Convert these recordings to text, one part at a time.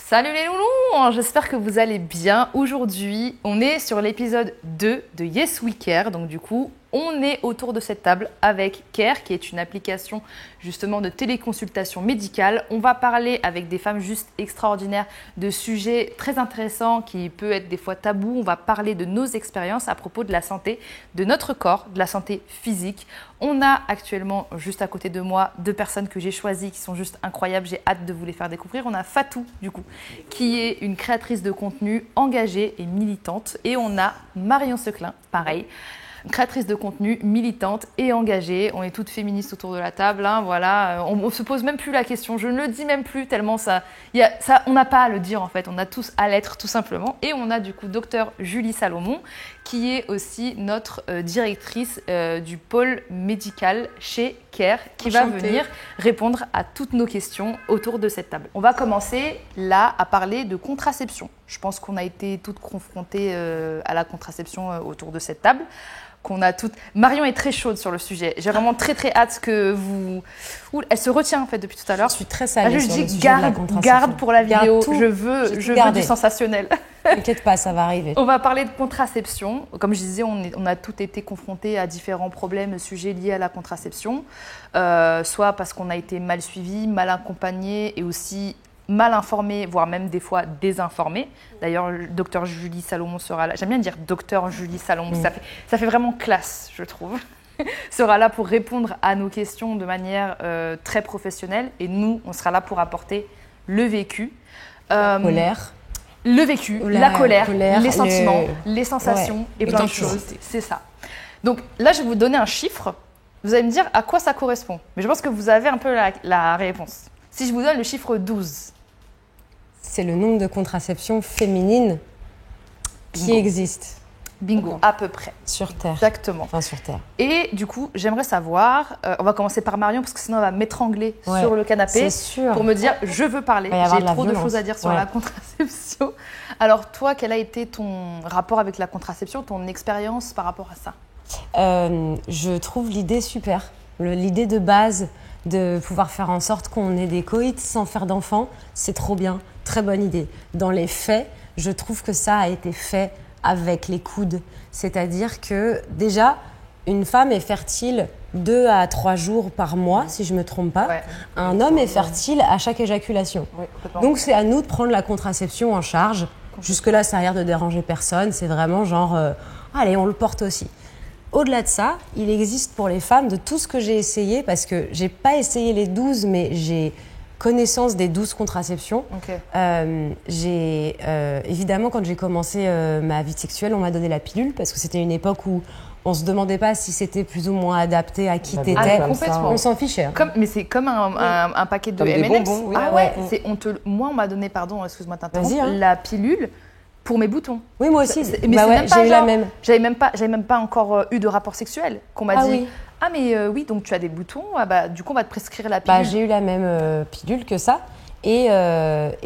Salut les loulous, j'espère que vous allez bien. Aujourd'hui, on est sur l'épisode 2 de Yes We Care. Donc du coup, on est autour de cette table avec Care, qui est une application justement de téléconsultation médicale. On va parler avec des femmes juste extraordinaires de sujets très intéressants qui peuvent être des fois tabous. On va parler de nos expériences à propos de la santé, de notre corps, de la santé physique. On a actuellement juste à côté de moi 2 personnes que j'ai choisies qui sont juste incroyables. J'ai hâte de vous les faire découvrir. On a Fatou du coup, qui est une créatrice de contenu engagée et militante. Et on a Marion Seclin, pareil. Créatrice de contenu, militante et engagée. On est toutes féministes autour de la table. Hein, voilà. On ne se pose même plus la question. Je ne le dis même plus tellement on n'a pas à le dire en fait. On a tous à l'être tout simplement. Et on a du coup Dr Julie Salomon qui est aussi notre directrice du pôle médical chez Care qui va venir répondre à toutes nos questions autour de cette table. On va commencer là à parler de contraception. Je pense qu'on a été toutes confrontées à la contraception autour de cette table. Marion est très chaude sur le sujet. J'ai vraiment très hâte que vous... Elle se retient en fait depuis tout à l'heure. Je suis très salée sur le sujet garde, de la contraception. garde pour la vidéo. Je veux du sensationnel. T'inquiète pas, ça va arriver. On va parler de contraception. Comme je disais, on a toutes été confrontés à différents problèmes, sujets liés à la contraception. Soit parce qu'on a été mal suivis, mal accompagnés et aussi mal informés, voire même des fois désinformés. D'ailleurs, le docteur Julie Salomon sera là. J'aime bien dire docteur Julie Salomon, ça fait vraiment classe, je trouve. Sera là pour répondre à nos questions de manière très professionnelle. Et nous, on sera là pour apporter le vécu. Colère. Le vécu, la colère, les sentiments, les sensations et plein de choses. C'est ça. Donc là, je vais vous donner un chiffre. Vous allez me dire à quoi ça correspond. Mais je pense que vous avez un peu la réponse. Si je vous donne le chiffre 12. C'est le nombre de contraceptions féminines qui existent. Bingo, à peu près. Sur Terre. Exactement. Enfin, sur Terre. Et du coup, j'aimerais savoir, on va commencer par Marion, parce que sinon, elle va m'étrangler sur le canapé pour me dire, je veux parler. J'ai trop de choses à dire sur la contraception. Alors toi, quel a été ton rapport avec la contraception, ton expérience par rapport à ça? Je trouve l'idée super. L'idée de base de pouvoir faire en sorte qu'on ait des coïts sans faire d'enfants, c'est trop bien, très bonne idée. Dans les faits, je trouve que ça a été fait avec les coudes. C'est-à-dire que déjà, une femme est fertile 2 à 3 jours par mois, si je ne me trompe pas. Ouais. Un homme est fertile à chaque éjaculation. Ouais, donc c'est à nous de prendre la contraception en charge. Jusque-là, ça n'a l'air de déranger personne. C'est vraiment genre, allez, on le porte aussi. Au-delà de ça, il existe pour les femmes, de tout ce que j'ai essayé, parce que je n'ai pas essayé les 12, mais j'ai connaissance des 12 contraceptions. Okay. Évidemment, quand j'ai commencé ma vie sexuelle, on m'a donné la pilule, parce que c'était une époque où on ne se demandait pas si c'était plus ou moins adapté à qui t'étais. On s'en fichait. Mais c'est comme un paquet de M&M's. Oui. Ah ouais, moi, on m'a donné, pardon, excuse-moi de t'interrompre, la pilule pour mes boutons. Oui, moi aussi. Mais j'ai eu la même. J'avais même pas encore eu de rapport sexuel qu'on m'a dit. Oui. Ah mais oui, donc tu as des boutons. Ah bah du coup on va te prescrire la pilule. J'ai eu la même pilule que ça. Et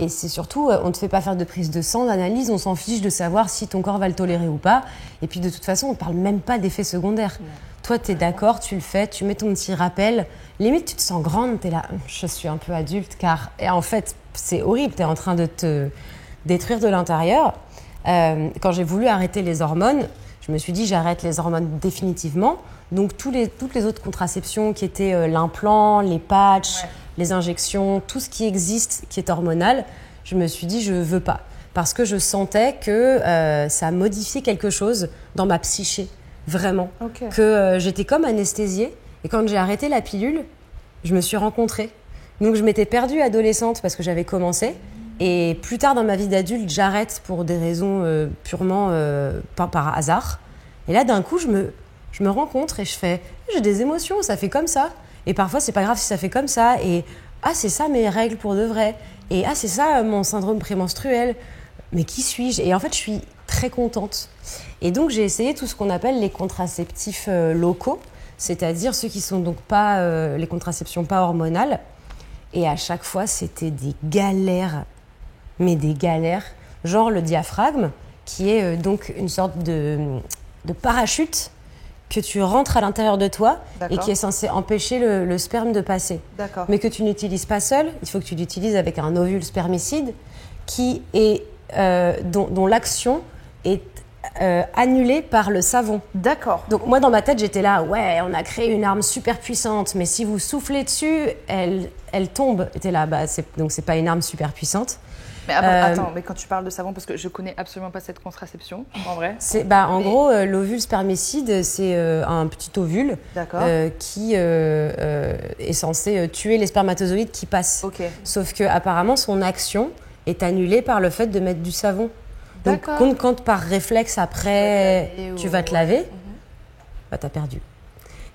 c'est surtout, on ne te fait pas faire de prise de sang, d'analyse, on s'en fiche de savoir si ton corps va le tolérer ou pas. Et puis de toute façon, on ne parle même pas d'effets secondaires. Ouais. Toi, tu es d'accord, tu le fais, tu mets ton petit rappel. Limite, tu te sens grande, tu es là, je suis un peu adulte, car... Et en fait, c'est horrible, tu es en train de te détruire de l'intérieur. Quand j'ai voulu arrêter les hormones, je me suis dit, j'arrête les hormones définitivement. Donc, toutes les autres contraceptions qui étaient l'implant, les patchs, les injections, tout ce qui existe, qui est hormonal, je me suis dit, je ne veux pas. Parce que je sentais que ça modifiait quelque chose dans ma psyché, vraiment. Okay. Que j'étais comme anesthésiée. Et quand j'ai arrêté la pilule, je me suis rencontrée. Donc, je m'étais perdue adolescente parce que j'avais commencé. Et plus tard dans ma vie d'adulte, j'arrête pour des raisons purement par hasard. Et là, d'un coup, je me rencontre et je fais « j'ai des émotions, ça fait comme ça ». Et parfois, c'est pas grave si ça fait comme ça. Et « ah, c'est ça mes règles pour de vrai ». Et « ah, c'est ça mon syndrome prémenstruel ». Mais qui suis-je? Et en fait, je suis très contente. Et donc, j'ai essayé tout ce qu'on appelle les contraceptifs locaux, c'est-à-dire ceux qui sont donc pas les contraceptions pas hormonales. Et à chaque fois, c'était des galères. Mais des galères, genre le diaphragme, qui est donc une sorte de parachute que tu rentres à l'intérieur de toi et qui est censé empêcher le sperme de passer. Mais que tu n'utilises pas seul, il faut que tu l'utilises avec un ovule spermicide dont l'action est annulée par le savon. D'accord. Donc moi dans ma tête j'étais là, ouais, on a créé une arme super puissante, mais si vous soufflez dessus, elle tombe. J'étais là, donc c'est pas une arme super puissante. Mais attends, mais quand tu parles de savon, parce que je connais absolument pas cette contraception, en vrai. En gros, l'ovule spermicide, c'est un petit ovule qui est censé tuer les spermatozoïdes qui passent. Okay. Sauf que apparemment son action est annulée par le fait de mettre du savon. Donc quand par réflexe après tu vas te laver, t'as perdu.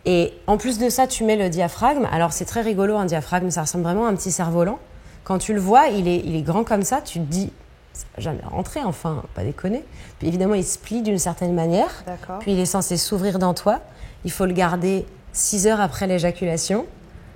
Et en plus de ça, tu mets le diaphragme. Alors c'est très rigolo un diaphragme, ça ressemble vraiment à un petit cerf-volant. Quand tu le vois, il est grand comme ça, tu te dis, ça va jamais rentrer, enfin, pas déconner. Puis évidemment, il se plie d'une certaine manière. D'accord. Puis il est censé s'ouvrir dans toi. Il faut le garder 6 heures après l'éjaculation.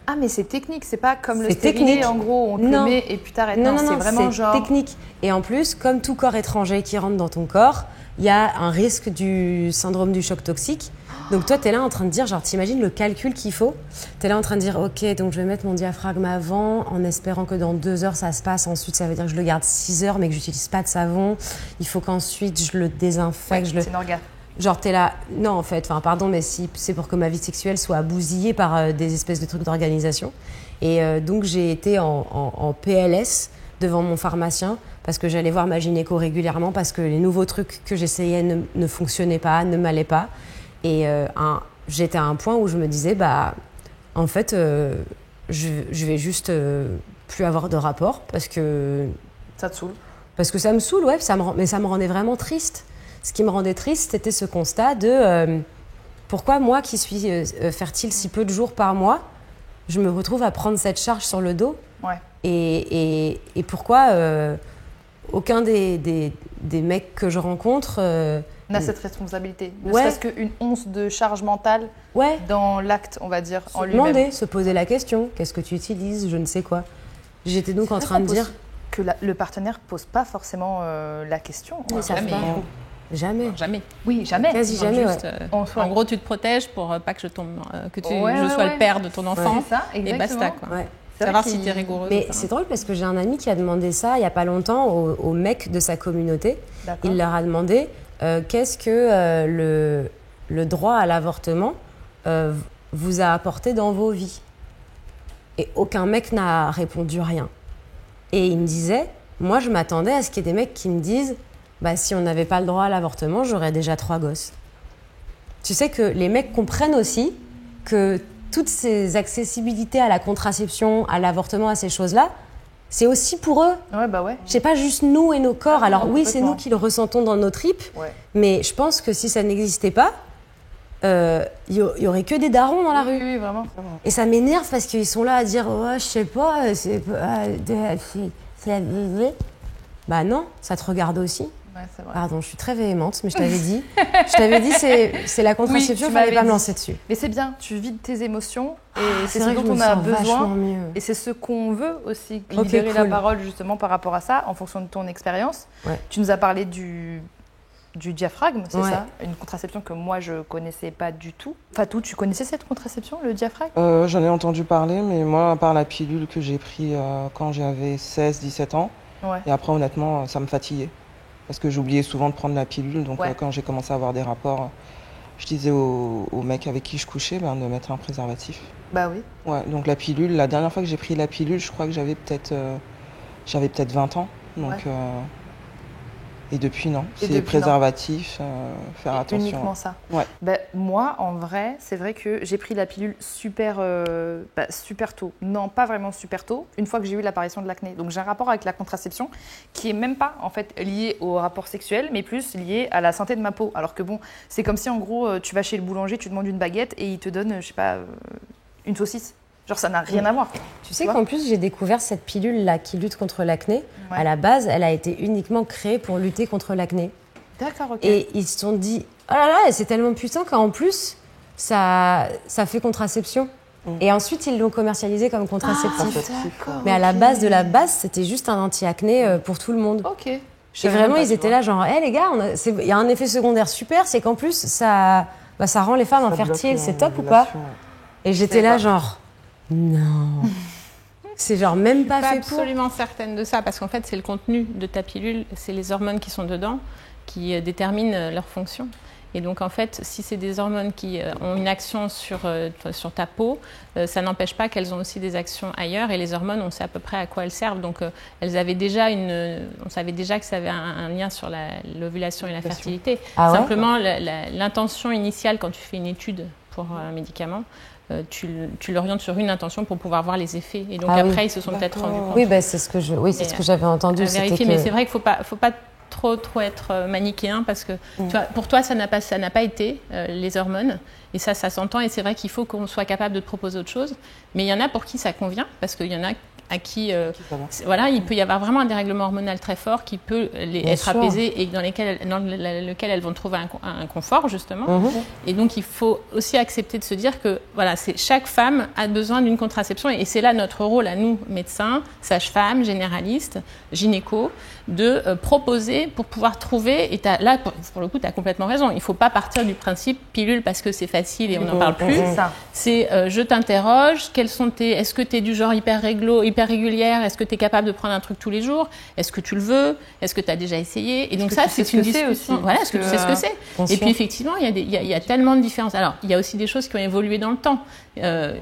Ah, mais c'est technique, c'est pas comme le stérilet, technique. En gros, on te le met et puis t'arrêtes. Non, c'est vraiment genre... technique. Et en plus, comme tout corps étranger qui rentre dans ton corps, il y a un risque du syndrome du choc toxique. Donc toi, tu es là en train de dire, genre, t'imagines le calcul qu'il faut. Tu es là en train de dire, ok, donc je vais mettre mon diaphragme avant, en espérant que dans 2 heures, ça se passe. Ensuite, ça veut dire que je le garde 6 heures, mais que j'utilise pas de savon. Il faut qu'ensuite, je le désinfecte. C'est une organe. Genre, t'es là, non, en fait, pardon, mais si c'est pour que ma vie sexuelle soit bousillée par des espèces de trucs d'organisation. Et donc, j'ai été en PLS devant mon pharmacien parce que j'allais voir ma gynéco régulièrement parce que les nouveaux trucs que j'essayais ne fonctionnaient pas, ne m'allaient pas. Et j'étais à un point où je me disais, en fait, je vais juste plus avoir de rapport parce que... Ça te saoule? Parce que ça me saoule, ouais, mais ça me rendait vraiment triste. Ce qui me rendait triste, c'était ce constat de pourquoi moi, qui suis fertile si peu de jours par mois, je me retrouve à prendre cette charge sur le dos. Ouais. Et pourquoi aucun des mecs que je rencontre... n'a cette responsabilité. Ne serait-ce qu'une once de charge mentale dans l'acte, on va dire, en lui-même. Se poser la question, qu'est-ce que tu utilises, je ne sais quoi. J'étais donc en train de dire... Que le partenaire ne pose pas forcément la question. Jamais. Jamais. Oui, jamais. Quasi jamais, juste, en gros, tu te protèges pour pas que je sois le père de ton enfant. C'est ça, exactement. Et basta, quoi. Ouais. Savoir si tu es rigoureuse. Mais c'est drôle parce que j'ai un ami qui a demandé ça il n'y a pas longtemps aux mecs de sa communauté. Il leur a demandé qu'est-ce que le droit à l'avortement vous a apporté dans vos vies. Et aucun mec n'a répondu rien. Et il me disait, moi je m'attendais à ce qu'il y ait des mecs qui me disent, si on n'avait pas le droit à l'avortement, j'aurais déjà 3 gosses. Tu sais que les mecs comprennent aussi que toutes ces accessibilités à la contraception, à l'avortement, à ces choses-là, c'est aussi pour eux. Ouais. C'est pas juste nous et nos corps. Alors oui, c'est nous qui le ressentons dans nos tripes, mais je pense que si ça n'existait pas, il y aurait que des darons dans la rue. Oui, vraiment. Et ça m'énerve parce qu'ils sont là à dire je sais pas, c'est la... non, ça te regarde aussi. Ouais, c'est vrai. Pardon, je suis très véhémente, mais je t'avais dit. C'est la contraception, il fallait pas me lancer dessus. Mais c'est bien, tu vides tes émotions et c'est ce dont on a besoin. Et c'est ce qu'on veut aussi, libérer la parole justement par rapport à ça, en fonction de ton expérience. Ouais. Tu nous as parlé du diaphragme, c'est ça? Une contraception que moi je connaissais pas du tout. Fatou, tu connaissais cette contraception, le diaphragme? J'en ai entendu parler, mais moi, à part la pilule que j'ai prise quand j'avais 16-17 ans, et après honnêtement, ça me fatiguait. Parce que j'oubliais souvent de prendre la pilule, donc quand j'ai commencé à avoir des rapports, je disais aux mecs avec qui je couchais de mettre un préservatif. Bah oui. Ouais, donc la pilule, la dernière fois que j'ai pris la pilule, je crois que j'avais peut-être 20 ans. Donc, et depuis, non. C'est préservatif, faire attention. Uniquement ça. Ouais. Moi, en vrai, c'est vrai que j'ai pris la pilule super tôt. Non, pas vraiment super tôt, une fois que j'ai eu l'apparition de l'acné. Donc j'ai un rapport avec la contraception qui est même pas en fait lié au rapport sexuel, mais plus lié à la santé de ma peau. Alors que bon, c'est comme si en gros, tu vas chez le boulanger, tu demandes une baguette et il te donne, je sais pas, une saucisse. Genre, ça n'a rien à voir. Tu sais qu'en plus, j'ai découvert cette pilule-là qui lutte contre l'acné. À la base, elle a été uniquement créée pour lutter contre l'acné. D'accord, ok. Et ils se sont dit, oh là là, c'est tellement puissant qu'en plus, ça fait contraception. Et ensuite, ils l'ont commercialisé comme contraceptif. Mais à la base de la base, c'était juste un anti-acné pour tout le monde. Ok. Et vraiment, ils étaient là genre, hé les gars, il y a un effet secondaire super, c'est qu'en plus, ça rend les femmes infertiles. C'est top ou pas? Et j'étais là genre... Non. C'est genre même pas fait pour. Je suis absolument certaine de ça, parce qu'en fait, c'est le contenu de ta pilule, c'est les hormones qui sont dedans qui déterminent leur fonction. Et donc, en fait, si c'est des hormones qui ont une action sur ta peau, ça n'empêche pas qu'elles ont aussi des actions ailleurs. Et les hormones, on sait à peu près à quoi elles servent. Donc, on savait déjà que ça avait un lien sur l'ovulation et la fertilité. Simplement, l'intention initiale, quand tu fais une étude pour un médicament, tu l'orientes sur une intention pour pouvoir voir les effets. Et donc, après, ils se sont peut-être rendus compte. Oui, c'est ce que j'avais entendu. Vérifier, mais c'est vrai qu'il ne faut pas trop être manichéen parce que tu vois, pour toi ça n'a pas été les hormones et ça s'entend et c'est vrai qu'il faut qu'on soit capable de te proposer autre chose, mais il y en a pour qui ça convient parce qu'il y en a à qui il peut y avoir vraiment un dérèglement hormonal très fort qui peut être apaisé et dans lequel elles vont trouver un confort justement. Et donc il faut aussi accepter de se dire que chaque femme a besoin d'une contraception et c'est là notre rôle à nous médecins, sages-femmes, généralistes, gynécos, de proposer pour pouvoir trouver. Et là pour le coup tu as complètement raison, il ne faut pas partir du principe pilule parce que c'est facile et on n'en parle plus. C'est je t'interroge, est-ce que tu es du genre hyper régulière, est-ce que tu es capable de prendre un truc tous les jours, est-ce que tu le veux, est-ce que tu as déjà essayé, et donc ça c'est une discussion. Voilà, est-ce que tu sais ce que c'est. Et puis effectivement il y a tellement de différences. Alors il y a aussi des choses qui ont évolué dans le temps.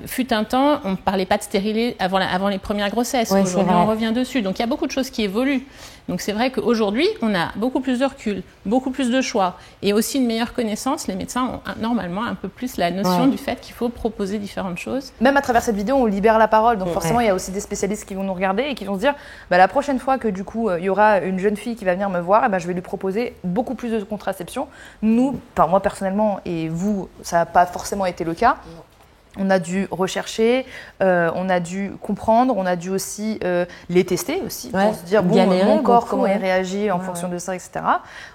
Fut un temps on ne parlait pas de stérilet avant les premières grossesses. Aujourd'hui on revient dessus, donc il y a beaucoup de choses qui évoluent. Donc c'est vrai qu'aujourd'hui on a beaucoup plus de recul, beaucoup plus de choix et aussi une meilleure connaissance. Les médecins ont normalement un peu plus la notion du fait qu'il faut proposer différentes choses. Même à travers cette vidéo on libère la parole, donc forcément il y a aussi des spécialistes qui vont nous regarder et qui vont se dire la prochaine fois que du coup il y aura une jeune fille qui va venir me voir, je vais lui proposer beaucoup plus de contraception. Moi personnellement et vous, ça n'a pas forcément été le cas. On a dû rechercher, on a dû comprendre, on a dû aussi les tester aussi pour se dire mon corps comment il réagit en fonction de ça, etc.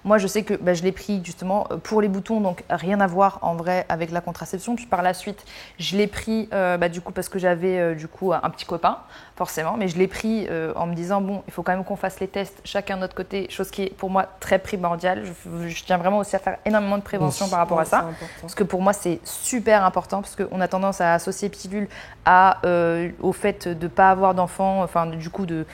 Moi je sais que je l'ai pris justement pour les boutons, donc rien à voir en vrai avec la contraception. Puis par la suite je l'ai pris du coup parce que j'avais du coup un petit copain forcément, mais je l'ai pris en me disant il faut quand même qu'on fasse les tests chacun de notre côté, chose qui est pour moi très primordiale. Je tiens vraiment aussi à faire énormément de prévention par rapport à ça, parce que pour moi c'est super important, parce qu'on a tendance à associer pilule au fait de ne pas avoir d'enfant, enfin du coup de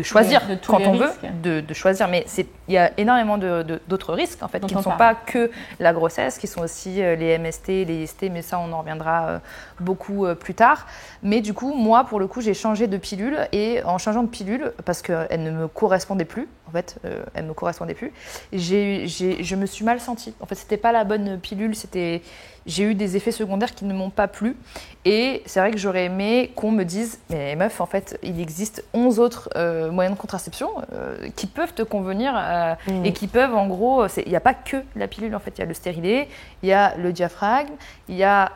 choisir quand on veut, de choisir. Mais il y a énormément d'autres risques en fait, qui ne sont pas que la grossesse, qui sont aussi les MST, les IST, mais ça on en reviendra beaucoup plus tard. Mais du coup, moi pour le coup, j'ai changé de pilule et en changeant de pilule, parce qu'elle ne me correspondait plus, en fait, elle me correspondait plus, je me suis mal sentie. En fait, c'était pas la bonne pilule, j'ai eu des effets secondaires qui ne m'ont pas plu. Et c'est vrai que j'aurais aimé qu'on me dise « Mais meuf, en fait, il existe 11 autres moyens de contraception qui peuvent te convenir et qui peuvent, en gros… Il n'y a pas que la pilule, en fait. Il y a le stérilet, il y a le diaphragme, il y a…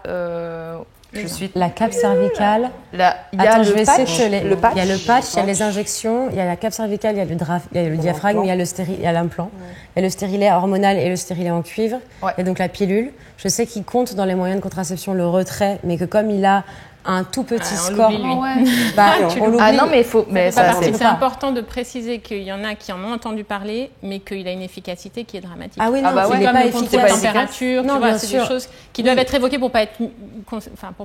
la cape cervicale. Il y a le patch. Il y a le patch, il y a les injections, il y a la cape cervicale, il y a le diaphragme, il y a l'implant. Il y a le stérilet hormonal et le stérilet en cuivre. Et donc la pilule. Je sais qu'il compte dans les moyens de contraception le retrait, mais que comme il a un tout petit score, on l'oublie. Non, mais c'est important de préciser qu'il y en a qui en ont entendu parler, mais qu'il a une efficacité qui est dramatique. Ah oui, non, c'est il n'est pas efficace. La température, c'est des choses qui doivent être évoquées pour pas être,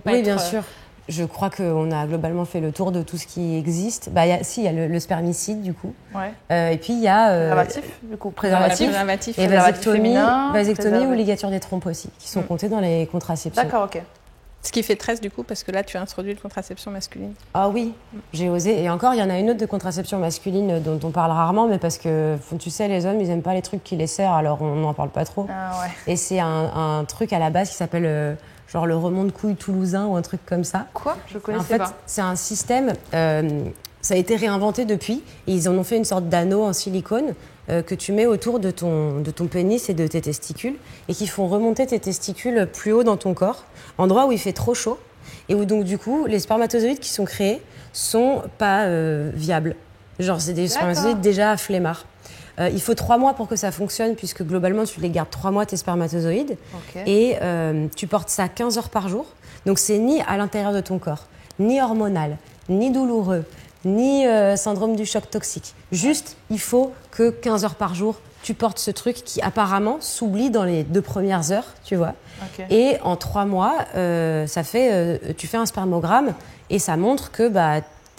Oui, bien sûr. Je crois qu'on a globalement fait le tour de tout ce qui existe. Il y a le spermicide, du coup. Et puis, il y a… préservatif. Et vasectomie ou ligature des trompes aussi, qui sont comptés dans les contraceptions. D'accord, ok. Ce qui fait 13 du coup, parce que là, tu as introduit la contraception masculine. Ah oui, j'ai osé. Et encore, il y en a une autre de contraception masculine dont on parle rarement, mais parce que, tu sais, les hommes, ils n'aiment pas les trucs qui les serrent, alors on n'en parle pas trop. Et c'est un truc à la base qui s'appelle… genre le remont de couilles toulousain ou un truc comme ça. Quoi ? Je connaissais pas. En fait, c'est un système, ça a été réinventé depuis, et ils en ont fait une sorte d'anneau en silicone que tu mets autour de ton pénis et de tes testicules, et qui font remonter tes testicules plus haut dans ton corps, endroit où il fait trop chaud, et où donc du coup, les spermatozoïdes qui sont créés sont pas viables. Genre, c'est des spermatozoïdes déjà flemmards. Il faut 3 mois pour que ça fonctionne, puisque globalement, tu les gardes 3 mois, tes spermatozoïdes. Et tu portes ça 15 heures par jour. Donc, c'est ni à l'intérieur de ton corps, ni hormonal, ni douloureux, ni syndrome du choc toxique. Juste, il faut que 15 heures par jour, tu portes ce truc qui apparemment s'oublie dans les 2 premières heures, tu vois. Et en 3 mois, tu fais un spermogramme et ça montre que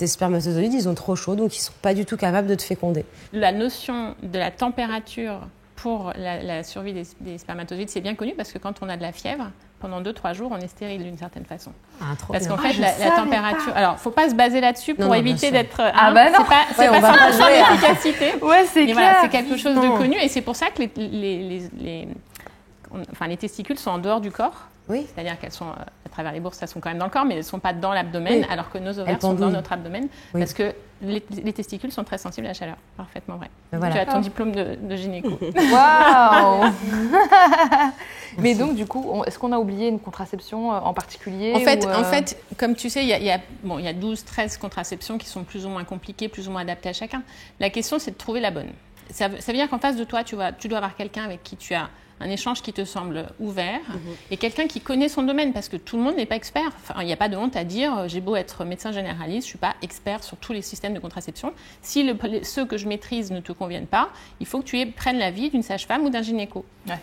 tes spermatozoïdes, ils ont trop chaud, donc ils sont pas du tout capables de te féconder. La notion de la température pour la survie des spermatozoïdes, c'est bien connu parce que quand on a de la fièvre, pendant 2-3 jours, on est stérile d'une certaine façon. Parce qu'en fait, la température... Alors, il ne faut pas se baser là-dessus pour éviter d'être... Ah bah non, c'est pas 100% d'efficacité. Ouais, c'est clair. Voilà, c'est quelque chose de connu et c'est pour ça que les testicules sont en dehors du corps. Oui. C'est-à-dire qu'elles sont, à travers les bourses, elles sont quand même dans le corps, mais elles ne sont pas dans l'abdomen, alors que nos ovaires sont dans notre abdomen, parce que les testicules sont très sensibles à la chaleur. Parfaitement vrai. Voilà. Tu as ton diplôme de gynéco. Waouh. Mais donc, du coup, est-ce qu'on a oublié une contraception en particulier En fait, comme tu sais, il y a 12-13 contraceptions qui sont plus ou moins compliquées, plus ou moins adaptées à chacun. La question, c'est de trouver la bonne. Ça veut dire qu'en face de toi, tu dois avoir quelqu'un avec qui tu as un échange qui te semble ouvert et quelqu'un qui connaît son domaine, parce que tout le monde n'est pas expert. Enfin, il n'y a pas de honte à dire j'ai beau être médecin généraliste, je ne suis pas expert sur tous les systèmes de contraception. Si ceux que je maîtrise ne te conviennent pas, il faut que tu prennes l'avis d'une sage-femme ou d'un gynéco. Ouais.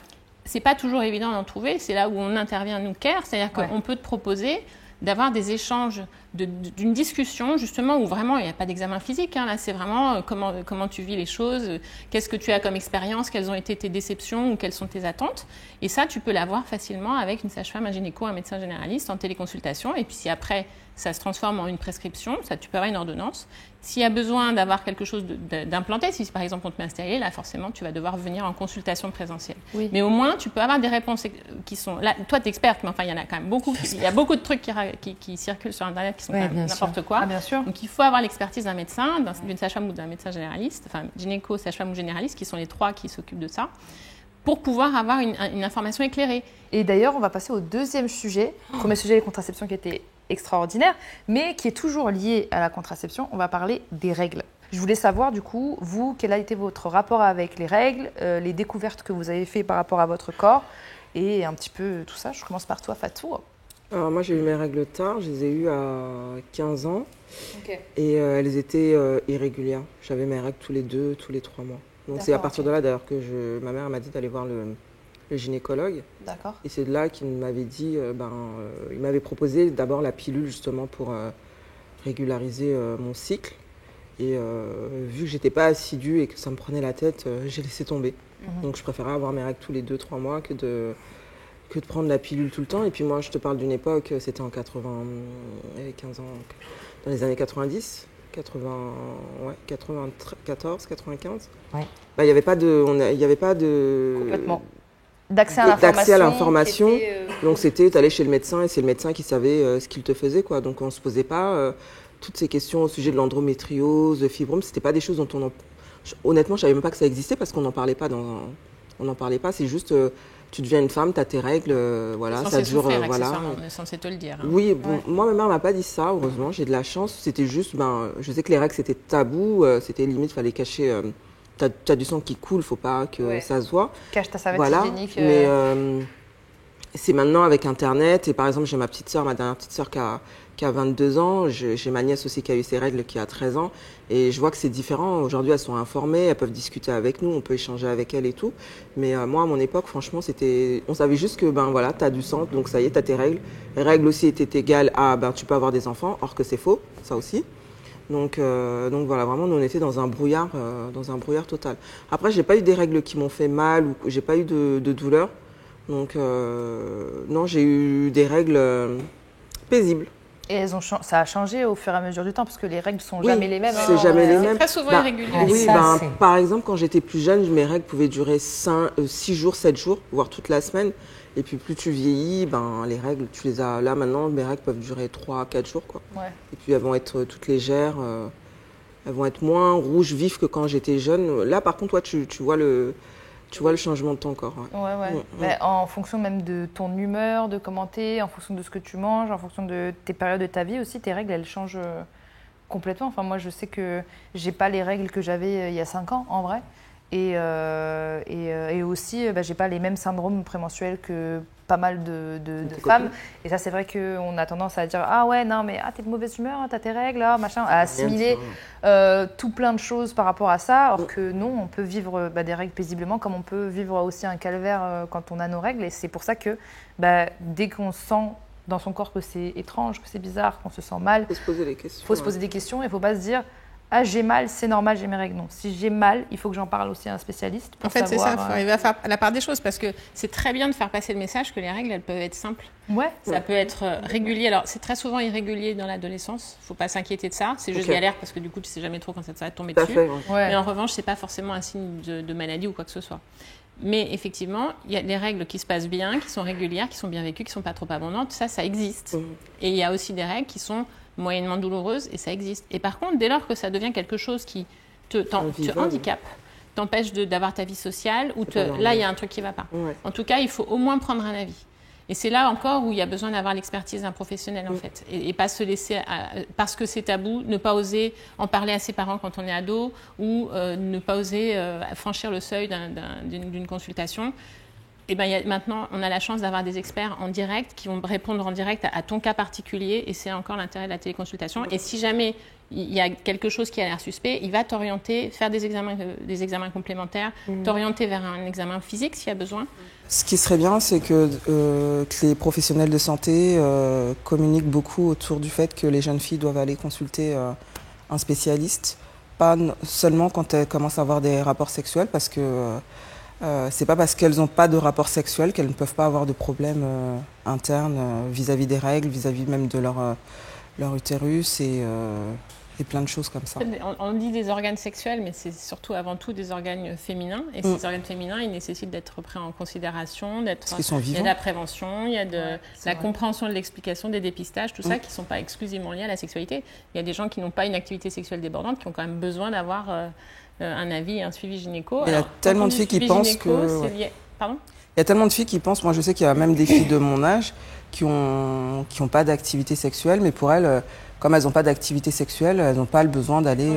C'est pas toujours évident d'en trouver, c'est là où on intervient nous CARE, c'est-à-dire qu'on peut te proposer d'avoir des échanges, d'une discussion justement où vraiment il n'y a pas d'examen physique. Là, c'est vraiment comment tu vis les choses, qu'est-ce que tu as comme expérience, quelles ont été tes déceptions ou quelles sont tes attentes. Et ça, tu peux l'avoir facilement avec une sage-femme, un gynéco, un médecin généraliste en téléconsultation. Et puis si après, ça se transforme en une prescription, tu peux avoir une ordonnance. S'il y a besoin d'avoir quelque chose d'implanté, si par exemple on te met un stérilet, là forcément tu vas devoir venir en consultation présentielle. Oui. Mais au moins tu peux avoir des réponses qui sont là. Toi tu es experte, mais enfin il y en a quand même beaucoup. Il y a beaucoup de trucs qui circulent sur internet qui sont quand même n'importe quoi. Ah, bien sûr. Donc il faut avoir l'expertise d'un médecin, d'une sage-femme ou d'un médecin généraliste, enfin gynéco, sage-femme ou généraliste, qui sont les trois qui s'occupent de ça, pour pouvoir avoir une information éclairée. Et d'ailleurs on va passer au deuxième sujet. Premier sujet, les contraceptions, qui était extraordinaire, mais qui est toujours lié à la contraception. On va parler des règles. Je voulais savoir, du coup, vous, quel a été votre rapport avec les règles, les découvertes que vous avez faites par rapport à votre corps, et un petit peu tout ça. Je commence par toi, Fatou. Alors moi, j'ai eu mes règles tard. Je les ai eues à 15 ans. Et elles étaient irrégulières. J'avais mes règles tous les 2, tous les 3 mois. Donc c'est à partir de là, d'ailleurs, que ma mère m'a dit d'aller voir le gynécologue. D'accord. Et c'est de là qu'il m'avait dit, il m'avait proposé d'abord la pilule justement pour régulariser mon cycle. Et vu que j'étais pas assidue et que ça me prenait la tête, j'ai laissé tomber. Donc je préférais avoir mes règles tous les 2-3 mois que de prendre la pilule tout le temps. Et puis moi, je te parle d'une époque, c'était en 80, 15 ans, dans les années 90. 94, 95. Ouais. Il n'y avait pas de... Complètement. D'accès à l'information. Donc c'était, tu allais chez le médecin et c'est le médecin qui savait ce qu'il te faisait, quoi. Donc on ne se posait pas toutes ces questions au sujet de l'endométriose, de fibrome. C'était pas des choses dont honnêtement, je savais même pas que ça existait parce qu'on n'en parlait pas. On n'en parlait pas, c'est juste... tu deviens une femme, tu as tes règles, voilà, ça dure, voilà. On est censé te le dire. Oui, bon, moi, ma mère m'a pas dit ça, heureusement, j'ai de la chance. C'était juste, je sais que les règles, c'était tabou, c'était limite, fallait cacher, t'as du sang qui coule, faut pas que ça se voit. Cache ta serviette hygiénique. Mais c'est maintenant avec Internet, et par exemple, j'ai ma dernière petite sœur qui a 22 ans, j'ai ma nièce aussi qui a eu ses règles, qui a 13 ans, et je vois que c'est différent. Aujourd'hui, elles sont informées, elles peuvent discuter avec nous, on peut échanger avec elles et tout. Mais moi, à mon époque, franchement, on savait juste que, voilà, t'as du sang, donc ça y est, t'as tes règles. Les règles aussi étaient égales à, tu peux avoir des enfants, or que c'est faux, ça aussi. Donc voilà, vraiment, nous, on était dans un brouillard total. Après, j'ai pas eu des règles qui m'ont fait mal, ou j'ai pas eu de douleur. Donc, non, j'ai eu des règles paisibles. Et ça a changé au fur et à mesure du temps, parce que les règles sont jamais les mêmes. C'est jamais les mêmes. C'est très souvent irrégulier. Oui, par exemple, quand j'étais plus jeune, mes règles pouvaient durer 6 jours, 7 jours, voire toute la semaine. Et puis plus tu vieillis, les règles, tu les as là maintenant, mes règles peuvent durer 3-4 jours, quoi. Ouais. Et puis elles vont être toutes légères, elles vont être moins rouges vifs que quand j'étais jeune. Là, par contre, toi, tu vois le changement de ton corps. Ouais. Mais en fonction même de ton humeur, de comment t'es, en fonction de ce que tu manges, en fonction de tes périodes de ta vie aussi, tes règles, elles changent complètement. Enfin, moi, je sais que j'ai pas les règles que j'avais il y a 5 ans, en vrai. Et aussi, j'ai pas les mêmes syndromes prémenstruels que pas mal de femmes. Et ça, c'est vrai qu'on a tendance à dire « Ah ouais, non, mais t'es de mauvaise humeur, t'as tes règles, machin », à assimiler tout plein de choses par rapport à ça. Alors que non, on peut vivre des règles paisiblement, comme on peut vivre aussi un calvaire quand on a nos règles. Et c'est pour ça que dès qu'on sent dans son corps que c'est étrange, que c'est bizarre, qu'on se sent mal. Il faut se poser des questions. Il faut se poser des questions et il ne faut pas se dire « Ah, j'ai mal, c'est normal, j'ai mes règles ». Non, si j'ai mal, il faut que j'en parle aussi à un spécialiste pour savoir… En fait, c'est ça, il faut arriver à faire la part des choses parce que c'est très bien de faire passer le message que les règles, elles peuvent être simples. Ouais. Ça peut être régulier. Alors, c'est très souvent irrégulier dans l'adolescence. Il ne faut pas s'inquiéter de ça. C'est juste galère parce que du coup, tu ne sais jamais trop quand ça va tomber dessus. Mais en revanche, ce n'est pas forcément un signe de maladie ou quoi que ce soit. Mais effectivement, il y a des règles qui se passent bien, qui sont régulières, qui sont bien vécues, qui ne sont pas trop abondantes. Ça existe. Et il y a aussi des règles qui sont moyennement douloureuses et ça existe. Et par contre, dès lors que ça devient quelque chose qui te handicape, t'empêche d'avoir ta vie sociale, là, il y a un truc qui ne va pas. En tout cas, il faut au moins prendre un avis. Et c'est là encore où il y a besoin d'avoir l'expertise d'un professionnel, en fait. Et pas se laisser, parce que c'est tabou, ne pas oser en parler à ses parents quand on est ado ou ne pas oser franchir le seuil d'une consultation. Et maintenant, on a la chance d'avoir des experts en direct qui vont répondre en direct à ton cas particulier. Et c'est encore l'intérêt de la téléconsultation. Et si jamais il y a quelque chose qui a l'air suspect, il va t'orienter, faire des examens complémentaires, t'orienter vers un examen physique s'il y a besoin. Ce qui serait bien, c'est que les professionnels de santé communiquent beaucoup autour du fait que les jeunes filles doivent aller consulter un spécialiste, pas seulement quand elles commencent à avoir des rapports sexuels, parce que c'est pas parce qu'elles n'ont pas de rapport sexuel qu'elles ne peuvent pas avoir de problèmes internes vis-à-vis des règles, vis-à-vis même de leur utérus et plein de choses comme ça. On dit des organes sexuels, mais c'est surtout avant tout des organes féminins. Et ces organes féminins, ils nécessitent d'être pris en considération, parce qu'ils sont vivants. Il y a de la prévention, il y a de la compréhension de l'explication, des dépistages, tout ça qui ne sont pas exclusivement liés à la sexualité. Il y a des gens qui n'ont pas une activité sexuelle débordante, qui ont quand même besoin d'avoir un avis et un suivi gynéco. Il y a tellement de filles qui pensent que… Pardon ? Il y a tellement de filles qui pensent, moi je sais qu'il y a même des filles de mon âge qui ont pas d'activité sexuelle, mais pour elles, comme elles n'ont pas d'activité sexuelle, elles n'ont pas le besoin d'aller…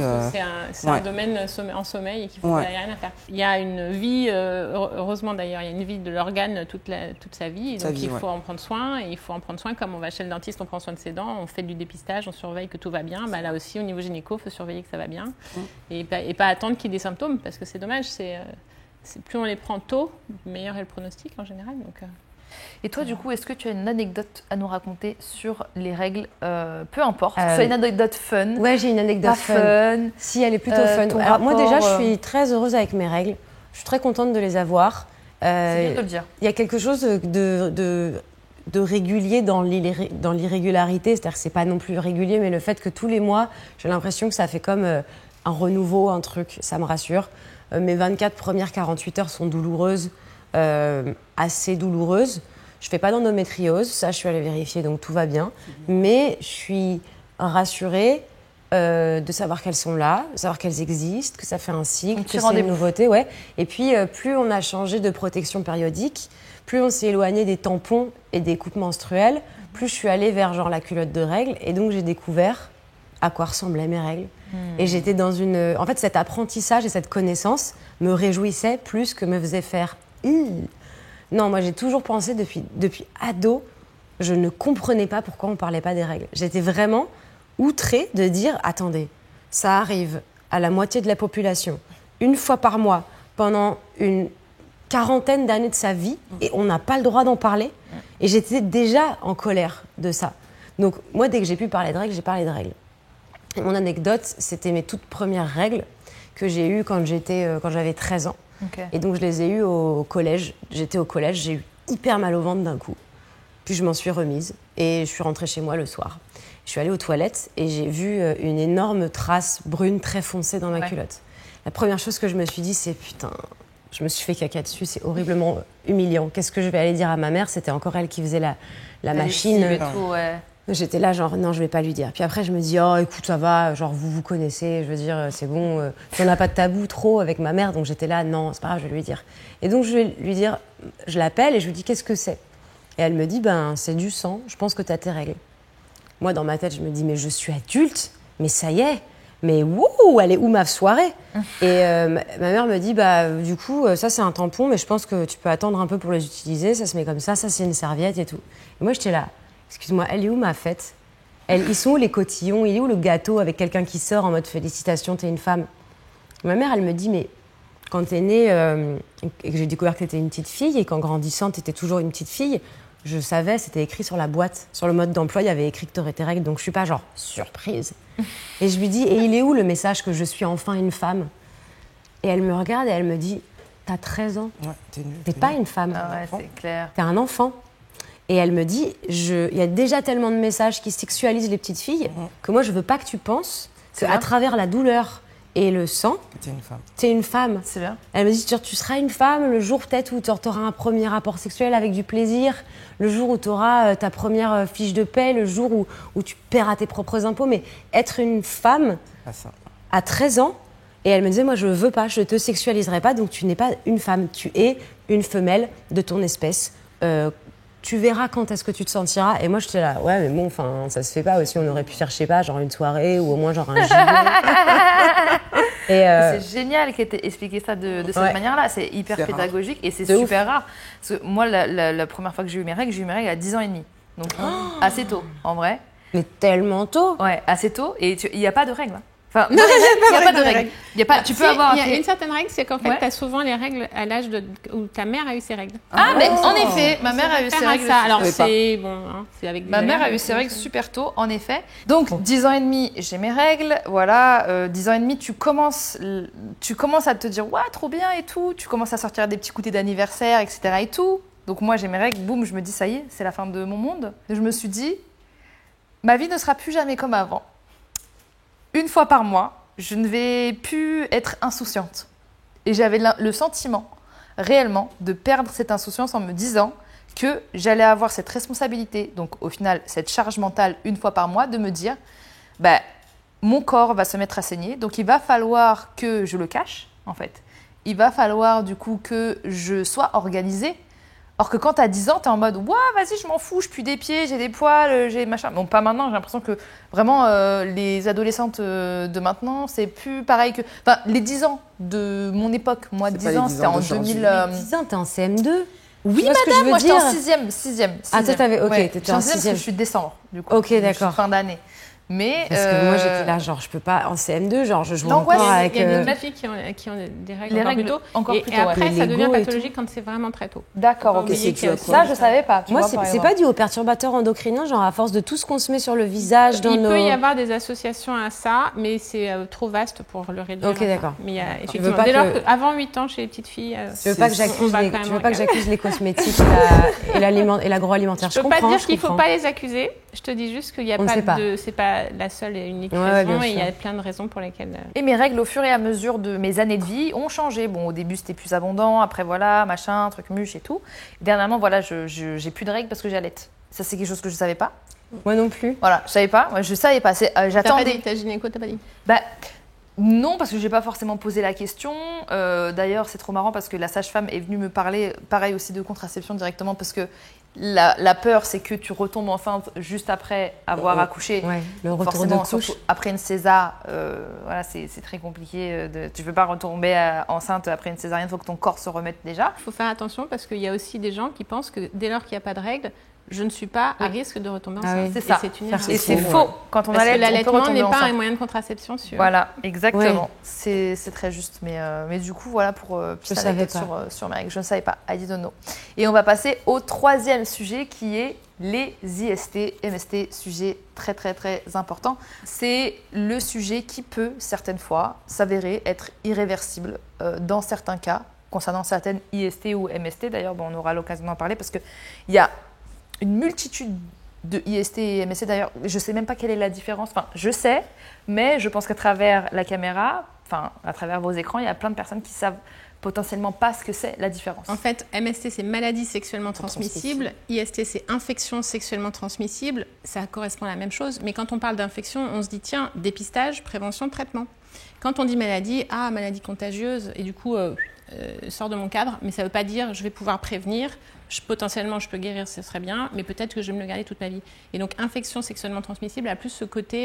C'est un domaine en sommeil et qu'il faut rien à faire. Il y a une vie, heureusement d'ailleurs, il y a une vie de l'organe toute sa vie, donc il faut en prendre soin, et il faut en prendre soin comme on va chez le dentiste, on prend soin de ses dents, on fait du dépistage, on surveille que tout va bien. Là aussi, au niveau gynéco, il faut surveiller que ça va bien et pas attendre qu'il y ait des symptômes, parce que c'est dommage, plus on les prend tôt, meilleur est le pronostic en général. Donc, Et toi, du coup, est-ce que tu as une anecdote à nous raconter sur les règles, peu importe, soit une anecdote fun. Ouais, j'ai une anecdote fun. Si, elle est plutôt fun. Alors, moi, déjà, je suis très heureuse avec mes règles. Je suis très contente de les avoir. C'est bien de le dire. Il y a quelque chose de régulier dans l'irrégularité. C'est-à-dire que c'est pas non plus régulier, mais le fait que tous les mois, j'ai l'impression que ça fait comme un renouveau, un truc. Ça me rassure. Mes 24 premières 48 heures sont douloureuses. Assez douloureuse. Je ne fais pas d'endométriose, ça je suis allée vérifier, donc tout va bien. Mais je suis rassurée de savoir qu'elles sont là, de savoir qu'elles existent, que ça fait un cycle, que c'est une nouveauté. Ouais. Et puis, plus on a changé de protection périodique, plus on s'est éloigné des tampons et des coupes menstruelles, plus je suis allée vers genre la culotte de règles. Et donc, j'ai découvert à quoi ressemblaient mes règles. Et j'étais dans une… En fait, cet apprentissage et cette connaissance me réjouissait plus que me faisait faire… Non, moi j'ai toujours pensé depuis ado, je ne comprenais pas pourquoi on ne parlait pas des règles. J'étais vraiment outrée de dire, attendez, ça arrive à la moitié de la population, une fois par mois, pendant une quarantaine d'années de sa vie, et on n'a pas le droit d'en parler. Et j'étais déjà en colère de ça. Donc moi, dès que j'ai pu parler de règles, j'ai parlé de règles. Et mon anecdote, c'était mes toutes premières règles que j'ai eues quand j'avais 13 ans. Okay. Et donc, je les ai eues au collège. J'étais au collège, j'ai eu hyper mal au ventre d'un coup. Puis, je m'en suis remise et je suis rentrée chez moi le soir. Je suis allée aux toilettes et j'ai vu une énorme trace brune très foncée dans ma culotte. La première chose que je me suis dit, c'est putain, je me suis fait caca dessus, c'est horriblement humiliant. Qu'est-ce que je vais aller dire à ma mère ? C'était encore elle qui faisait la machine. Et tout, ouais. J'étais là, genre, non, je vais pas lui dire. Puis après, je me dis, oh, écoute, ça va, genre, vous connaissez, je veux dire, c'est bon. On n'a pas de tabou trop avec ma mère, donc j'étais là, non, c'est pas grave, je vais lui dire. Et donc, je vais lui dire, je l'appelle et je lui dis, qu'est-ce que c'est ? Et elle me dit, c'est du sang, je pense que tu as tes règles. Moi, dans ma tête, je me dis, mais je suis adulte, mais ça y est, mais wouh, elle est où ma soirée ? Et ma mère me dit, du coup, ça, c'est un tampon, mais je pense que tu peux attendre un peu pour les utiliser, ça se met comme ça, c'est une serviette et tout. Et moi, j'étais là. Excuse-moi, elle est où ma fête ? Ils sont où les cotillons ? Il est où le gâteau avec quelqu'un qui sort en mode félicitations, t'es une femme ? Ma mère, elle me dit, mais quand t'es née et que j'ai découvert que t'étais une petite fille et qu'en grandissant, t'étais toujours une petite fille, Je savais, c'était écrit sur la boîte. Sur le mode d'emploi, il y avait écrit que tu aurais tes règles, donc je suis pas genre surprise. Et je lui dis, et il est où le message que je suis enfin une femme? Et elle me regarde et elle me dit, t'as 13 ans. Ouais, t'es pas une femme. Ah ouais, c'est clair. T'es un enfant. Et elle me dit, il y a déjà tellement de messages qui sexualisent les petites filles que moi, je veux pas que tu penses qu'à travers la douleur et le sang, t'es une femme. C'est bien. Elle me dit, tu seras une femme le jour peut-être où tu auras un premier rapport sexuel avec du plaisir, le jour où tu auras ta première fiche de paie, le jour où tu paieras tes propres impôts. Mais être une femme à 13 ans, et elle me disait, moi je veux pas, je te sexualiserai pas, donc tu n'es pas une femme, tu es une femelle de ton espèce. Tu verras quand est-ce que tu te sentiras. Et moi, j'étais là, ouais, mais bon, enfin, ça se fait pas aussi. On aurait pu faire, je sais pas, genre une soirée ou au moins genre un gilet. C'est génial qu'elle t'ait expliqué ça de cette manière-là. C'est hyper pédagogique et c'est super rare. Parce que moi, la première fois que j'ai eu mes règles à 10 ans et demi. Donc, assez tôt, en vrai. Mais tellement tôt. Ouais, assez tôt. Et il n'y a pas de règles. Enfin, il n'y a pas de règles. Tu peux avoir. Il y a une certaine règle, c'est qu'en fait, tu as souvent les règles à l'âge où ta mère a eu ses règles. Ah, mais en effet, ma mère a eu ses règles. Alors, c'est bon, c'est avec ma mère a eu ses règles super tôt, en effet. Donc, 10 ans et demi, j'ai mes règles. Voilà, 10 ans et demi, tu commences à te dire, ouais, trop bien et tout. Tu commences à sortir des petits goûters d'anniversaire, etc. et tout. Donc, moi, j'ai mes règles. Boum, je me dis, ça y est, c'est la fin de mon monde. Et je me suis dit, ma vie ne sera plus jamais comme avant. Une fois par mois, je ne vais plus être insouciante. Et j'avais le sentiment, réellement, de perdre cette insouciance en me disant que j'allais avoir cette responsabilité, donc au final, cette charge mentale une fois par mois, de me dire, mon corps va se mettre à saigner, donc il va falloir que je le cache, en fait. Il va falloir, du coup, que je sois organisée. Or que quand t'as 10 ans, t'es en mode « Ouais, vas-y, je m'en fous, je pue des pieds, j'ai des poils, j'ai machin. » Bon, pas maintenant, j'ai l'impression que vraiment, les adolescentes de maintenant, c'est plus pareil que… Enfin, les 10 ans de mon époque, moi, 10 ans, c'était en 2000… 10 ans, t'es en CM2 Oui, madame, moi, j'étais en 6e. Ah, toi, t'avais… Ok, t'étais en 6e. Parce que je suis de décembre, du coup. Ok, d'accord. Fin d'année. Mais parce que moi j'étais là, genre je peux pas en CM2, genre je joue encore avec. Il y a des filles qui ont des règles encore plus tôt. Et après ça devient pathologique quand c'est vraiment très tôt. D'accord, ok. Ça je savais pas. Moi c'est pas dû aux perturbateurs endocriniens, genre à force de tout ce qu'on se met sur le visage. Il peut y avoir des associations à ça, mais c'est trop vaste pour le réduire. Ok, d'accord. Mais il y a effectivement dès lors avant 8 ans chez les petites filles. Tu veux pas que j'accuse les cosmétiques et l'agroalimentaire. Je peux pas dire qu'il faut pas les accuser. Je te dis juste qu'il y a pas de, c'est pas la seule et unique raison, et il y a plein de raisons pour lesquelles. Et mes règles, au fur et à mesure de mes années de vie, ont changé. Bon, au début c'était plus abondant, après voilà, machin, truc muche et tout. Dernièrement, voilà, j'ai plus de règles parce que j'allaite. Ça, c'est quelque chose que je savais pas. Moi non plus. Voilà, je savais pas. Moi, je savais pas. J'attendais. Ta gynéco, t'as pas dit? Non, parce que j'ai pas forcément posé la question. D'ailleurs, c'est trop marrant parce que la sage-femme est venue me parler, pareil aussi de contraception directement, parce que la peur, c'est que tu retombes enceinte juste après avoir accouché. Ouais, le retour forcément, de couche. surtout après une césar, voilà, c'est très compliqué. Tu peux pas retomber enceinte après une césarienne, il faut que ton corps se remette déjà. Il faut faire attention parce qu'il y a aussi des gens qui pensent que dès lors qu'il n'y a pas de règles, je ne suis pas à risque de retomber enceinte. Ah oui. C'est ça. C'est une erreur. Et c'est faux. Quand on allait, l'allaitement n'est pas un moyen de contraception sûr. Voilà, exactement. Ouais. C'est très juste. Mais du coup, voilà pour je savais pas. sur mes règles. Je ne savais pas. I didn't know. Et on va passer au troisième sujet qui est les IST, MST, sujet très très très important. C'est le sujet qui peut certaines fois s'avérer être irréversible dans certains cas concernant certaines IST ou MST. D'ailleurs, on aura l'occasion d'en parler parce qu'il y a une multitude de IST et MST. D'ailleurs, je ne sais même pas quelle est la différence. Enfin, je sais, mais je pense qu'à travers la caméra, enfin, à travers vos écrans, il y a plein de personnes qui savent potentiellement pas ce que c'est la différence. En fait, MST, c'est maladie sexuellement transmissible. IST, c'est infection sexuellement transmissible. Ça correspond à la même chose. Mais quand on parle d'infection, on se dit, tiens, dépistage, prévention, traitement. Quand on dit maladie, maladie contagieuse, et du coup, sort de mon cadre, mais ça ne veut pas dire je vais pouvoir prévenir. Potentiellement, je peux guérir, ce serait bien, mais peut-être que je vais me le garder toute ma vie. Et donc, infection sexuellement transmissible a plus ce côté,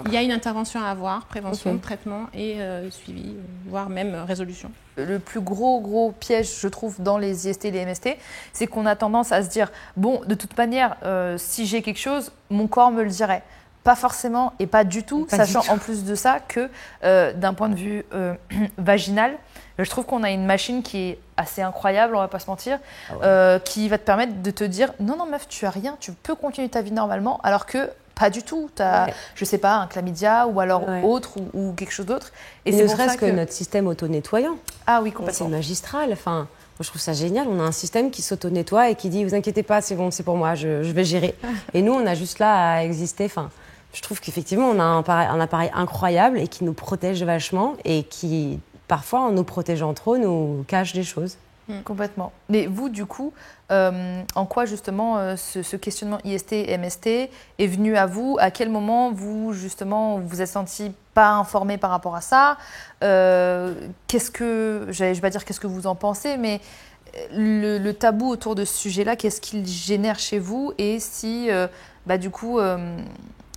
il y a une intervention à avoir, prévention, traitement et suivi, voire même résolution. Le plus gros piège, je trouve, dans les IST et les MST, c'est qu'on a tendance à se dire, bon, de toute manière, si j'ai quelque chose, mon corps me le dirait. pas forcément et pas du tout, sachant en plus de ça que d'un point de vue vaginal, je trouve qu'on a une machine qui est assez incroyable, on va pas se mentir, qui va te permettre de te dire non meuf, tu as rien, tu peux continuer ta vie normalement, alors que pas du tout. Tu as, je sais pas, un chlamydia ou alors autre ou quelque chose d'autre. Et ne serait-ce que notre système auto-nettoyant. Ah oui, complètement. C'est magistral. Enfin, moi, je trouve ça génial. On a un système qui s'auto-nettoie et qui dit, vous inquiétez pas, c'est bon, c'est pour moi, je vais gérer. Et nous, on a juste là à exister. Enfin, je trouve qu'effectivement, on a un appareil incroyable et qui nous protège vachement et qui, parfois, en nous protégeant trop, nous cache des choses. Complètement. Mais vous, du coup, en quoi justement ce questionnement IST et MST est venu à vous? À quel moment vous, justement, vous êtes senti pas informé par rapport à ça? Qu'est-ce que, je vais pas dire qu'est-ce que vous en pensez, mais le tabou autour de ce sujet-là, qu'est-ce qu'il génère chez vous? Et si, du coup,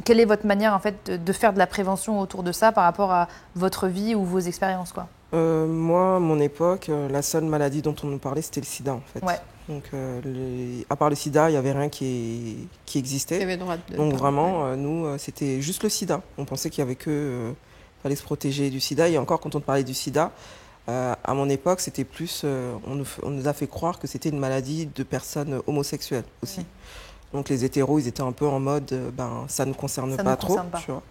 quelle est votre manière en fait de faire de la prévention autour de ça par rapport à votre vie ou vos expériences, quoi? Moi, à mon époque, la seule maladie dont on nous parlait, c'était le sida, en fait. Ouais. Donc, à part le sida, il n'y avait rien qui existait. Il y avait droit de Donc, vraiment, nous, c'était juste le sida. On pensait qu'il n'y avait que... fallait se protéger du sida. Et encore, quand on parlait du sida, à mon époque, c'était plus... on nous a fait croire que c'était une maladie de personnes homosexuelles aussi. Donc, les hétéros, ils étaient un peu en mode, ça ne concerne pas trop. Tu vois.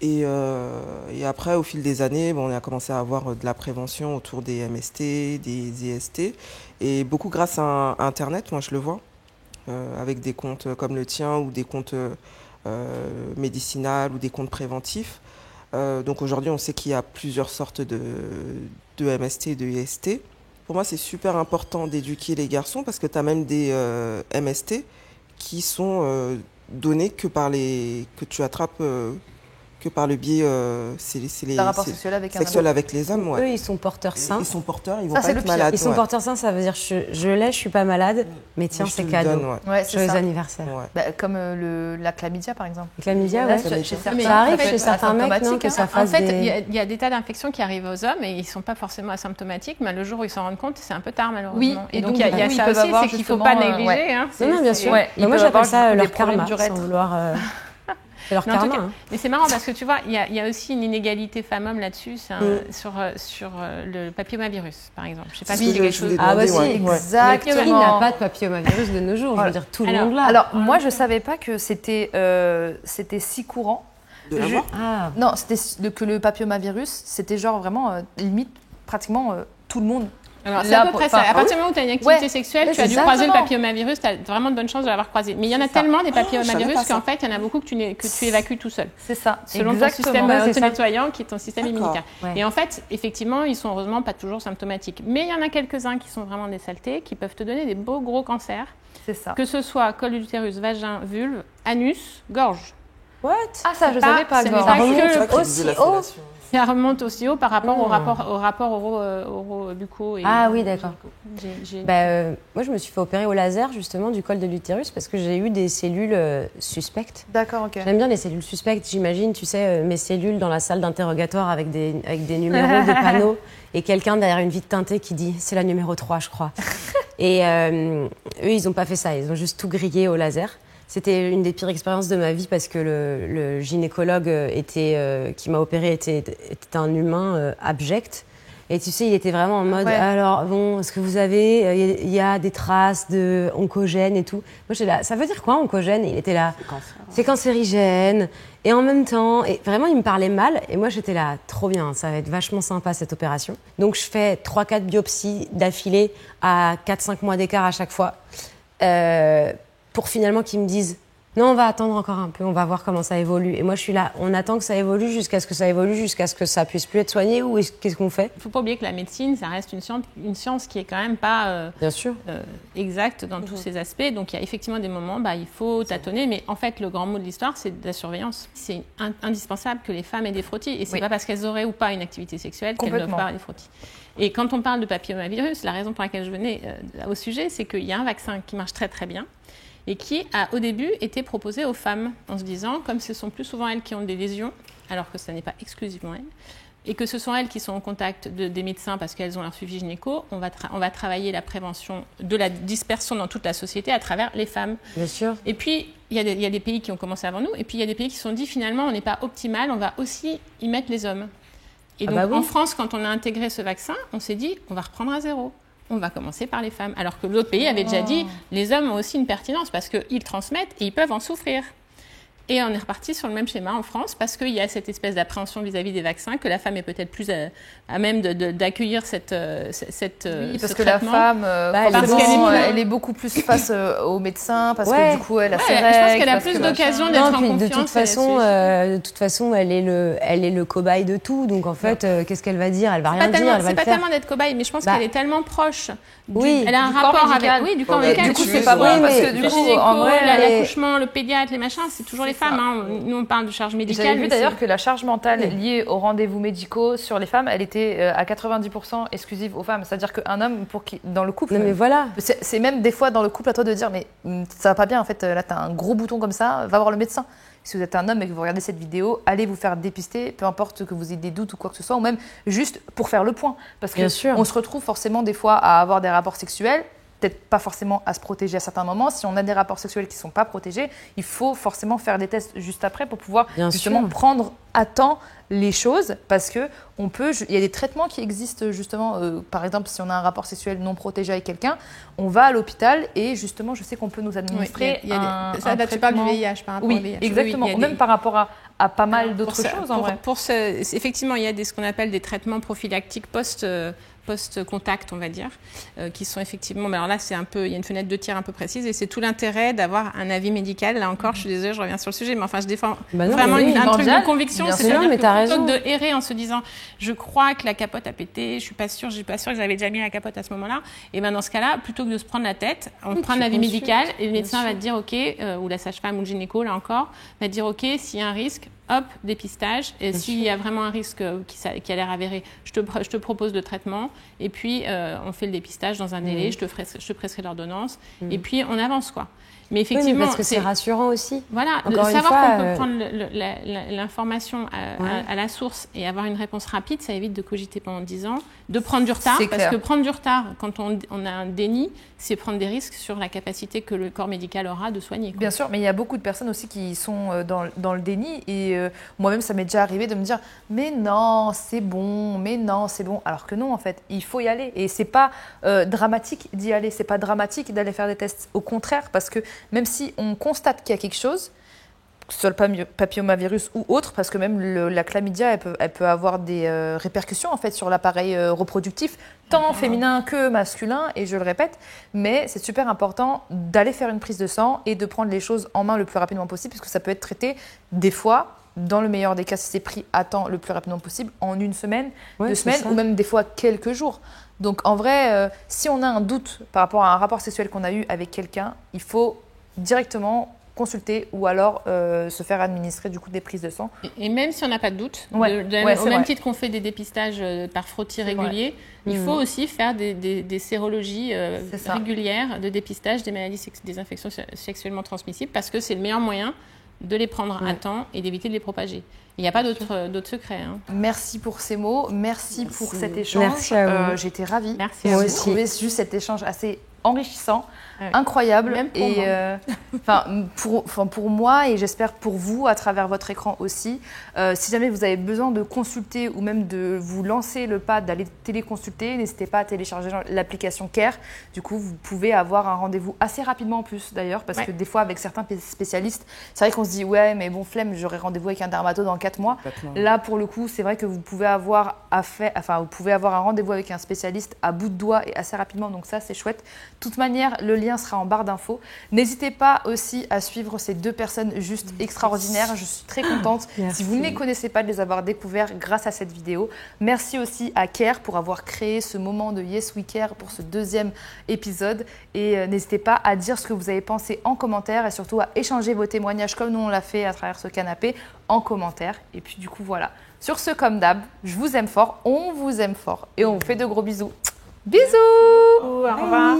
Et après, au fil des années, on a commencé à avoir de la prévention autour des MST, des IST. Et beaucoup grâce à Internet, moi je le vois, avec des comptes comme le tien ou des comptes médicinales ou des comptes préventifs. Donc aujourd'hui, on sait qu'il y a plusieurs sortes de MST et de IST. Pour moi, c'est super important d'éduquer les garçons parce que tu as même des MST qui sont donnés que tu attrapes... que par le biais rapport sexuel avec les hommes. Ouais. Eux, ils sont porteurs sains. Ils sont porteurs, ils vont pas être malades. Ils sont porteurs sains, ça veut dire je suis pas malade, mais tiens, c'est cadeau. Joyeux anniversaire. Comme la chlamydia, par exemple. La chlamydia, ouais. Ça arrive chez certains mecs, non, que ça fasse En fait, il y a des tas d'infections qui arrivent aux hommes et ils ne sont pas forcément asymptomatiques, mais le jour où ils s'en rendent compte, c'est un peu tard, malheureusement. Oui, et donc il y a ça aussi, c'est qu'il ne faut pas négliger. Non, bien sûr. Moi, j'appelle ça leur karma, sans vouloir... C'est leur karma. Mais c'est marrant parce que tu vois, il y a aussi une inégalité femmes-hommes là-dessus sur le papillomavirus, par exemple. Je sais pas si c'est quelque chose. Ah bah si, exactement. Qui n'a pas de papillomavirus de nos jours? Je veux dire, tout le monde là. Alors, moi, je savais pas que c'était si courant. Non, que le papillomavirus, c'était genre vraiment limite pratiquement tout le monde. Alors, c'est à peu près ça. À partir du moment où tu as une activité sexuelle, tu as dû croiser le papillomavirus, tu as vraiment de bonnes chances de l'avoir croisé. Mais il y en a tellement des papillomavirus qu'en fait, il y en a beaucoup que tu évacues tout seul. C'est ça. Selon ton système auto-nettoyant qui est ton système immunitaire. Et en fait, effectivement, ils sont heureusement pas toujours symptomatiques. Mais il y en a quelques-uns qui sont vraiment des saletés, qui peuvent te donner des beaux gros cancers. C'est ça. Que ce soit col de l'utérus, vagin, vulve, anus, gorge. What? Ah, ça, je savais pas. Aussi haut. Ça remonte aussi haut par rapport au rapport oro-bucco. Ah oui, d'accord. Moi, je me suis fait opérer au laser, justement, du col de l'utérus parce que j'ai eu des cellules suspectes. D'accord, ok. J'aime bien les cellules suspectes. J'imagine, tu sais, mes cellules dans la salle d'interrogatoire avec des numéros, des panneaux et quelqu'un derrière une vitre teintée qui dit « c'est la numéro 3, je crois ». Et eux, ils n'ont pas fait ça. Ils ont juste tout grillé au laser. C'était une des pires expériences de ma vie parce que le gynécologue qui m'a opéré était un humain abject. Et tu sais, il était vraiment en mode alors, bon, est-ce que vous avez. Il y a des traces de oncogène et tout. Moi, j'étais là, ça veut dire quoi, oncogène? Il était là, c'est cancérigène. Et en même temps, et vraiment, il me parlait mal. Et moi, j'étais là, trop bien, ça va être vachement sympa cette opération. Donc, je fais 3-4 biopsies d'affilée à 4-5 mois d'écart à chaque fois. Pour finalement qu'ils me disent non, on va attendre encore un peu, on va voir comment ça évolue. Et moi, je suis là, on attend que ça évolue jusqu'à ce que ça évolue, jusqu'à ce que ça puisse plus être soigné, ou qu'est-ce qu'on fait? Il ne faut pas oublier que la médecine, ça reste une science qui est quand même pas bien sûr. Exacte dans tous ses aspects. Donc, il y a effectivement des moments, il faut tâtonner. Mais en fait, le grand mot de l'histoire, c'est de la surveillance. C'est indispensable que les femmes aient des frottis. Et ce n'est pas parce qu'elles auraient ou pas une activité sexuelle qu'elles ne doivent pas avoir des frottis. Et quand on parle de papillomavirus, la raison pour laquelle je venais au sujet, c'est qu'il y a un vaccin qui marche très très bien et qui a au début été proposé aux femmes en se disant, comme ce sont plus souvent elles qui ont des lésions, alors que ce n'est pas exclusivement elles, et que ce sont elles qui sont en contact des médecins parce qu'elles ont leur suivi gynéco, on va travailler la prévention de la dispersion dans toute la société à travers les femmes. Bien sûr. Et puis, il y a des pays qui ont commencé avant nous, et puis il y a des pays qui se sont dit finalement, on n'est pas optimal, on va aussi y mettre les hommes. Et donc, en France, quand on a intégré ce vaccin, on s'est dit, on va reprendre à zéro. On va commencer par les femmes. Alors que l'autre pays avait déjà dit, les hommes ont aussi une pertinence parce qu'ils transmettent et ils peuvent en souffrir. Et on est reparti sur le même schéma en France parce qu'il y a cette espèce d'appréhension vis-à-vis des vaccins, que la femme est peut-être plus à même d'accueillir cette oui, parce ce que traitement. La femme, elle est beaucoup plus face aux médecins parce que du coup, elle a ses règles. Je pense qu'elle a plus d'occasion d'être en confiance. De toute façon, elle est le cobaye de tout. Donc en fait, qu'est-ce qu'elle va dire? Elle va rien dire. Elle va le faire. C'est pas tellement d'être cobaye, mais je pense qu'elle est tellement proche. Elle a un rapport avec du corps médical. Du coup, c'est pas bon parce que du coup, en vrai, l'accouchement, le pédiatre, les machins, c'est toujours les femmes. Nous, on parle de charge médicale. J'avais vu d'ailleurs que la charge mentale liée aux rendez-vous médicaux sur les femmes, elle était à 90% exclusive aux femmes. C'est-à-dire qu'un homme, dans le couple, mais voilà. C'est même des fois dans le couple à toi de dire mais ça va pas bien en fait, là t'as un gros bouton comme ça, va voir le médecin. Si vous êtes un homme et que vous regardez cette vidéo, allez vous faire dépister, peu importe que vous ayez des doutes ou quoi que ce soit, ou même juste pour faire le point. Parce qu'on se retrouve forcément des fois à avoir des rapports sexuels, peut-être pas forcément à se protéger à certains moments. Si on a des rapports sexuels qui ne sont pas protégés, il faut forcément faire des tests juste après pour pouvoir justement prendre à temps les choses, parce que il y a des traitements qui existent justement, par exemple si on a un rapport sexuel non protégé avec quelqu'un, on va à l'hôpital et justement je sais qu'on peut nous administrer tu parles du VIH par rapport au VIH. Exactement, même par rapport à pas mal d'autres choses en vrai. Effectivement, il y a ce qu'on appelle des traitements prophylactiques post-contact, on va dire, qui sont effectivement... Mais alors là, il y a une fenêtre de tir un peu précise et c'est tout l'intérêt d'avoir un avis médical. Là encore, je suis désolée, je reviens sur le sujet, mais enfin, je défends vraiment un truc de conviction. C'est-à-dire que plutôt que de errer en se disant « je crois que la capote a pété, je suis pas sûre que j'avais déjà mis la capote à ce moment-là », et bien dans ce cas-là, plutôt que de se prendre la tête, on prend l'avis médical et le médecin va te dire « ok », ou la sage-femme ou le gynéco, là encore, va te dire « ok, s'il y a un risque, hop, dépistage. Et s'il y a vraiment un risque qui a l'air avéré, je te propose le traitement. Et puis, on fait le dépistage dans un délai. Je te prescris l'ordonnance. Et puis, on avance, quoi. Mais effectivement, parce que c'est rassurant aussi. Voilà, savoir qu'on peut prendre l'information à la source et avoir une réponse rapide, ça évite de cogiter pendant 10 ans, de prendre du retard, parce que prendre du retard quand on a un déni, c'est prendre des risques sur la capacité que le corps médical aura de soigner. Quoi. Bien sûr, mais il y a beaucoup de personnes aussi qui sont dans le déni et moi-même, ça m'est déjà arrivé de me dire « mais non, c'est bon, mais non, c'est bon ». Alors que non, en fait, il faut y aller et c'est pas dramatique d'y aller, c'est pas dramatique d'aller faire des tests. Au contraire, parce que même si on constate qu'il y a quelque chose, que ce soit le papillomavirus ou autre, parce que même la chlamydia, elle peut avoir des répercussions en fait sur l'appareil reproductif, tant féminin que masculin, et je le répète, mais c'est super important d'aller faire une prise de sang et de prendre les choses en main le plus rapidement possible, puisque ça peut être traité des fois, dans le meilleur des cas, si c'est pris à temps le plus rapidement possible, en 1 semaine, 2 semaines, ou même des fois quelques jours. Donc en vrai, si on a un doute par rapport à un rapport sexuel qu'on a eu avec quelqu'un, il faut directement consulter ou alors se faire administrer du coup des prises de sang. Et même si on n'a pas de doute, au même titre qu'on fait des dépistages par frottis réguliers, il faut aussi faire des sérologies régulières de dépistage des maladies, des infections sexuellement transmissibles, parce que c'est le meilleur moyen de les prendre à temps et d'éviter de les propager. Il n'y a pas d'autres secrets. Hein. Merci pour ces mots, merci pour cet échange. Merci à vous. J'étais ravie. Merci à vous. J'ai trouvé juste cet échange assez enrichissant, incroyable. Même pour pour moi et j'espère pour vous à travers votre écran aussi. Si jamais vous avez besoin de consulter ou même de vous lancer le pas d'aller téléconsulter, n'hésitez pas à télécharger l'application Care. Du coup, vous pouvez avoir un rendez-vous assez rapidement en plus d'ailleurs, parce que des fois avec certains spécialistes, c'est vrai qu'on se dit ouais mais bon flemme, j'aurai rendez-vous avec un dermato dans 4 mois. Là pour le coup, c'est vrai que vous pouvez avoir un rendez-vous avec un spécialiste à bout de doigt et assez rapidement, donc ça c'est chouette. De toute manière, le lien sera en barre d'infos. N'hésitez pas aussi à suivre ces 2 personnes juste extraordinaires. Je suis très contente, si vous ne les connaissez pas, de les avoir découverts grâce à cette vidéo. Merci aussi à Care pour avoir créé ce moment de Yes We Care pour ce 2e épisode. Et n'hésitez pas à dire ce que vous avez pensé en commentaire et surtout à échanger vos témoignages comme nous on l'a fait à travers ce canapé en commentaire. Et puis du coup, voilà. Sur ce, comme d'hab, je vous aime fort, on vous aime fort et on vous fait de gros bisous. Bisous. Au revoir.